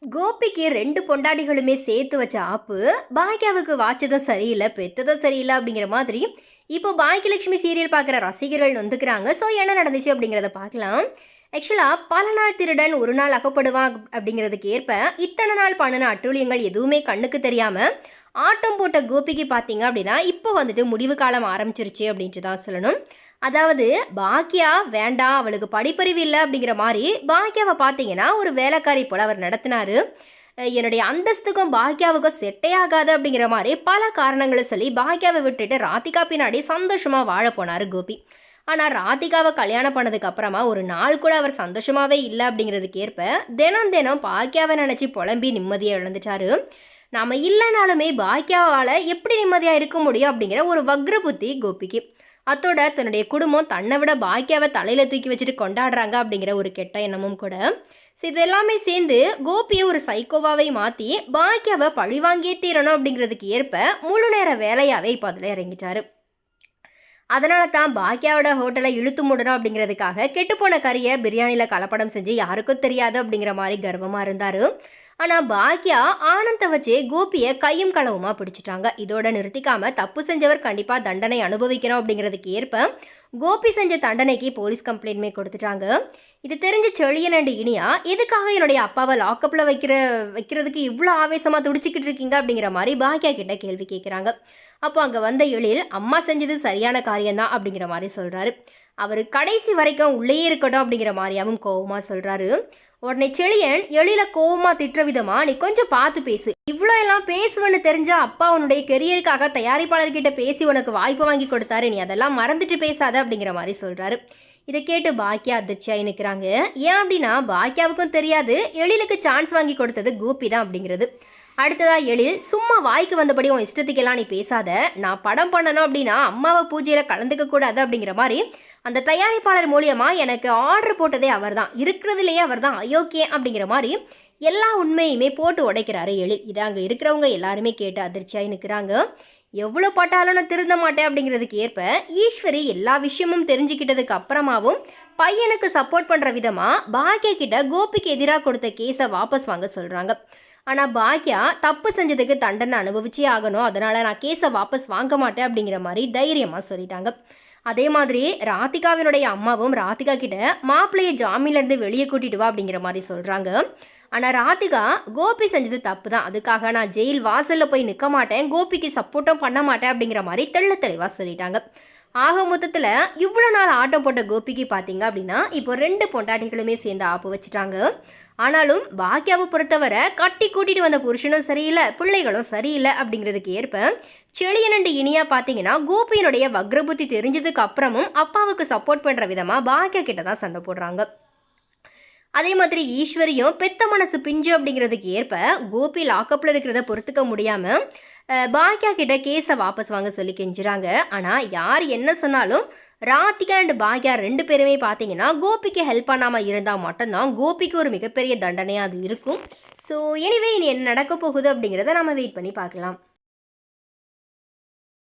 கோபிக்கு 2 பொண்டாட்டிகளுமே சேர்த்து வச்ச ஆப்பு, பாக்கியாவுக்கு வாச்சதும் சரியில்ல, பெத்ததும் சரியில்ல அப்படிங்கிற மாதிரி, இப்போ பாக்கியலட்சுமி சீரியல் பார்க்குற ரசிகர்கள் நொந்துக்கிறாங்க. ஸோ என்ன நடந்துச்சு அப்படிங்கிறத பார்க்கலாம். ஆக்சுவலா பல நாள் திருடன் ஒரு நாள் அகப்படுவான் அப்படிங்கிறதுக்கு ஏற்ப, இத்தனை நாள் பண்ணுன அட்டூழியங்கள் எதுவுமே கண்ணுக்கு தெரியாம, ஆட்டம் போட்ட கோபிக்கு பார்த்தீங்க அப்படின்னா, இப்போ வந்துட்டு முடிவு காலம் ஆரம்பிச்சிருச்சு அப்படின்ட்டு தான் சொல்லணும். அதாவது பாக்கியா வேண்டாம், அவளுக்கு படிப்பறிவு இல்லை அப்படிங்கிற மாதிரி பாக்கியாவை பார்த்தீங்கன்னா ஒரு வேலைக்காரி போல் அவர் நடத்தினாரு. என்னுடைய அந்தஸ்துக்கும் பாக்கியாவுக்கும் செட்டே ஆகாது அப்படிங்கிற மாதிரி பல காரணங்களை சொல்லி பாக்கியாவை விட்டுட்டு ராதிகா பின்னாடி சந்தோஷமாக வாழ போனார் கோபி. ஆனால் ராதிகாவை கல்யாணம் பண்ணதுக்கு அப்புறமா ஒரு நாள் கூட அவர் சந்தோஷமாகவே இல்லை அப்படிங்கிறதுக்கு ஏற்ப தினம் தினம் பாக்கியாவை நினச்சி புலம்பி நிம்மதியை இழந்துட்டாரு. நாம் இல்லைனாலுமே பாக்கியாவால் எப்படி நிம்மதியாக இருக்க முடியும் அப்படிங்கிற ஒரு வக்ர புத்தி கோபிக்கு. அத்தோட தன்னுடைய குடும்பம் தன்னை விட பாக்கியாவை தலையில் தூக்கி வச்சுட்டு கொண்டாடுறாங்க அப்படிங்கிற ஒரு கெட்ட எண்ணமும் கூட. ஸோ இது எல்லாமே சேர்ந்து கோபியை ஒரு சைக்கோவாவை மாற்றி பாக்கியாவை பழிவாங்கியே தீரணும் அப்படிங்கிறதுக்கு ஏற்ப முழு நேர வேலையாகவே இப்போ அதில் இறங்கிட்டாரு. அதனால தான் பாக்கியாவோட ஹோட்டலை இழுத்து மூடணும் அப்படிங்கிறதுக்காக கெட்டுப்போன கறியை பிரியாணியில் கலப்படம் செஞ்சு யாருக்கும் தெரியாது அப்படிங்கிற மாதிரி கர்வமாக இருந்தார். ஆனால் பாக்கியா ஆனந்தை வச்சே கோபியை கையும் களவுமா பிடிச்சிட்டாங்க. இதோட நிறுத்திக்காம தப்பு செஞ்சவர் கண்டிப்பாக தண்டனை அனுபவிக்கணும் அப்படிங்கிறதுக்கு ஏற்ப கோபி செஞ்ச தண்டனைக்கு போலீஸ் கம்ப்ளைண்ட்மே கொடுத்துட்டாங்க. இது தெரிஞ்ச செழியன் அண்ட் இனியா எதுக்காக என்னுடைய அப்பாவை லாக்கப்பில் வைக்கிறதுக்கு இவ்வளோ ஆவேசமாக துடிச்சிக்கிட்டு இருக்கீங்க அப்படிங்கிற மாதிரி பாக்கியா கிட்ட கேள்வி கேட்குறாங்க. அப்போ அங்கே வந்த எழில் அம்மா செஞ்சது சரியான காரியம்தான் அப்படிங்கிற மாதிரி சொல்கிறாரு. அவர் கடைசி வரைக்கும் உள்ளே இருக்கட்டும் அப்படிங்கிற மாதிரியாவும் கோவமாக சொல்கிறாரு. உடனே செழியன் எழில கோவமா திட்டுற விதமா, நீ கொஞ்சம் பார்த்து பேசு, இவ்வளோ எல்லாம் பேசுவேன்னு தெரிஞ்சா அப்பா உன்னுடைய கெரியருக்காக தயாரிப்பாளர்கிட்ட பேசி உனக்கு வாய்ப்பு வாங்கி கொடுத்தாரு, நீ அதெல்லாம் மறந்துட்டு பேசாத அப்படிங்கிற மாதிரி சொல்றாரு. இதை கேட்டு பாக்கியா அதிர்ச்சியாக நிற்கிறாங்க. ஏன் அப்படின்னா பாக்கியாவுக்கும் தெரியாது எழிலுக்கு சான்ஸ் வாங்கி கொடுத்தது கோபி தான் அப்படிங்கிறது. அடுத்ததா எழில், சும்மா வாய்க்கு வந்தபடி உன் இஷ்டத்துக்கெல்லாம் நீ பேசாத, நான் படம் பண்ணணும் அப்படின்னா அம்மாவை பூஜையில் கலந்துக்க கூடாது அப்படிங்கிற மாதிரி அந்த தயாரிப்பாளர் மூலியமாக எனக்கு ஆர்டர் போட்டதே அவர் தான், இருக்கிறதுலையே அவர் தான் அயோக்கியம் அப்படிங்கிற மாதிரி எல்லா உண்மையுமே போட்டு உடைக்கிறாரு எழில். இதை அங்கே இருக்கிறவங்க எல்லாருமே கேட்டு அதிர்ச்சியாகி நிற்கிறாங்க. எவ்வளோ பட்டாலும் நான் திருந்த மாட்டேன் அப்படிங்கிறதுக்கு ஏற்ப ஈஸ்வரி எல்லா விஷயமும் தெரிஞ்சுக்கிட்டதுக்கு அப்புறமாவும் பையனுக்கு சப்போர்ட் பண்ணுற விதமாக பாக்கியா கிட்ட கோபிக்கு எதிராக கொடுத்த கேஸை வாபஸ் வாங்க சொல்கிறாங்க. ஆனால் பாக்கியா தப்பு செஞ்சதுக்கு தண்டனை அனுபவிச்சே ஆகணும், அதனால் நான் கேஸை வாபஸ் வாங்க மாட்டேன் அப்படிங்கிற மாதிரி தைரியமாக சொல்லிட்டாங்க. அதே மாதிரி ராதிகாவினுடைய அம்மாவும் ராதிகா கிட்ட மாப்பிள்ளையை ஜாமீன்லேருந்து வெளியே கூட்டிட்டு வா அப்படிங்கிற மாதிரி சொல்கிறாங்க. ஆனால் ராதிகா கோபி செஞ்சது தப்பு தான், அதுக்காக நான் ஜெயில் வாசலில் போய் நிற்க மாட்டேன், கோபிக்கு சப்போர்ட்டும் பண்ண மாட்டேன் அப்படிங்கிற மாதிரி தெள்ள தெளிவாக சொல்லிட்டாங்க. ஆக மொத்தத்தில் இவ்வளோ நாள் ஆட்டம் போட்ட கோபிக்கு பார்த்தீங்க அப்படின்னா இப்போ 2 பொண்டாட்டிகளுமே சேர்ந்து ஆப்பு வச்சுட்டாங்க. ஆனாலும் பாக்கியாவை பொறுத்தவரை கட்டி கூட்டிகிட்டு வந்த புருஷனும் சரியில்லை, பிள்ளைகளும் சரியில்லை அப்படிங்கிறதுக்கு ஏற்ப செழியனண்டு இனியா பார்த்தீங்கன்னா கோபியினுடைய வக்ரபுத்தி தெரிஞ்சதுக்கு அப்புறமும் அப்பாவுக்கு சப்போர்ட் பண்ணுற விதமாக பாக்கியா கிட்ட தான் சண்டை போடுறாங்க. அதே மாதிரி ஈஸ்வரியும் பெத்த மனசு பிஞ்சு அப்படிங்கிறதுக்கு ஏற்ப கோபி லாக்கப்பில் இருக்கிறத பொறுத்துக்க முடியாமல் பாக்கியா கிட்ட கேஸை வாபஸ் வாங்க சொல்லி கெஞ்சுறாங்க. ஆனால் யார் என்ன சொன்னாலும் ராதிகா அண்ட் பாக்யா 2 பேருமே பார்த்தீங்கன்னா கோபிக்கு ஹெல்ப் பண்ணாமல் இருந்தால் மட்டும்தான் கோபிக்கு ஒரு மிகப்பெரிய தண்டனையாக அது இருக்கும். ஸோ எனிவே இனி என்ன நடக்க போகுது அப்படிங்கிறத நம்ம வெயிட் பண்ணி பார்க்கலாம்.